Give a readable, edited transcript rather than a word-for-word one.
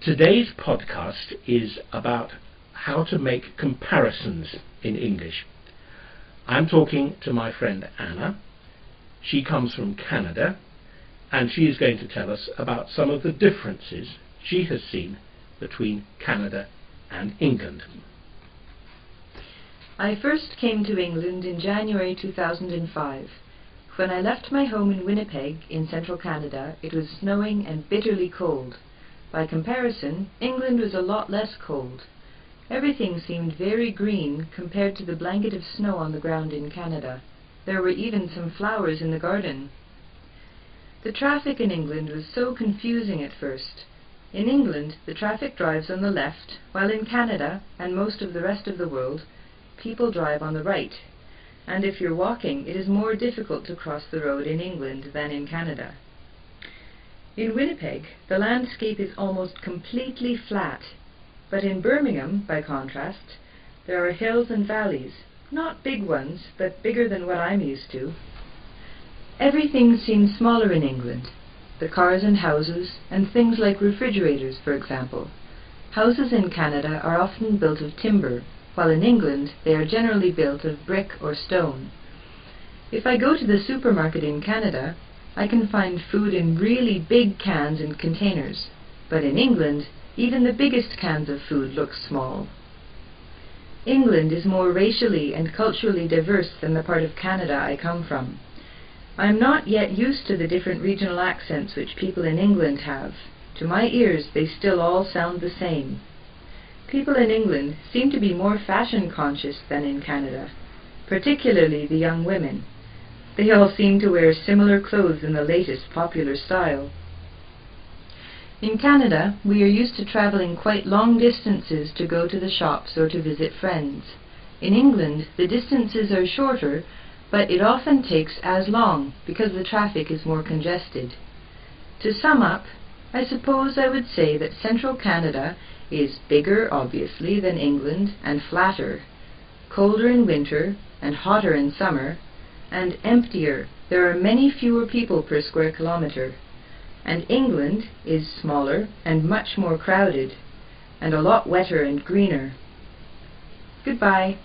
Today's podcast is about how to make comparisons in English. I'm talking to my friend Anna. She comes from Canada, and she is going to tell us about some of the differences she has seen between Canada and England. I first came to England in January 2005. When I left my home in Winnipeg in central Canada, it was snowing and bitterly cold. By comparison, England was a lot less cold. Everything seemed very green compared to the blanket of snow on the ground in Canada. There were even some flowers in the garden. The traffic in England was so confusing at first. In England, the traffic drives on the left, while in Canada, and most of the rest of the world, people drive on the right. And if you're walking, it is more difficult to cross the road in England than in Canada. In Winnipeg, the landscape is almost completely flat, but in Birmingham, by contrast, there are hills and valleys, not big ones, but bigger than what I'm used to. Everything seems smaller in England. The cars and houses, and things like refrigerators, for example. Houses in Canada are often built of timber, while in England they are generally built of brick or stone. If I go to the supermarket in Canada, I can find food in really big cans and containers, but in England, even the biggest cans of food look small. England is more racially and culturally diverse than the part of Canada I come from. I am not yet used to the different regional accents which people in England have. To my ears, they still all sound the same. People in England seem to be more fashion conscious than in Canada, particularly the young women. They all seem to wear similar clothes in the latest popular style. In Canada, we are used to traveling quite long distances to go to the shops or to visit friends. In England, the distances are shorter, but it often takes as long because the traffic is more congested. To sum up, I suppose I would say that central Canada is bigger, obviously, than England and flatter, colder in winter and hotter in summer, and emptier. There are many fewer people per square kilometre. And England is smaller and much more crowded, and a lot wetter and greener. Goodbye.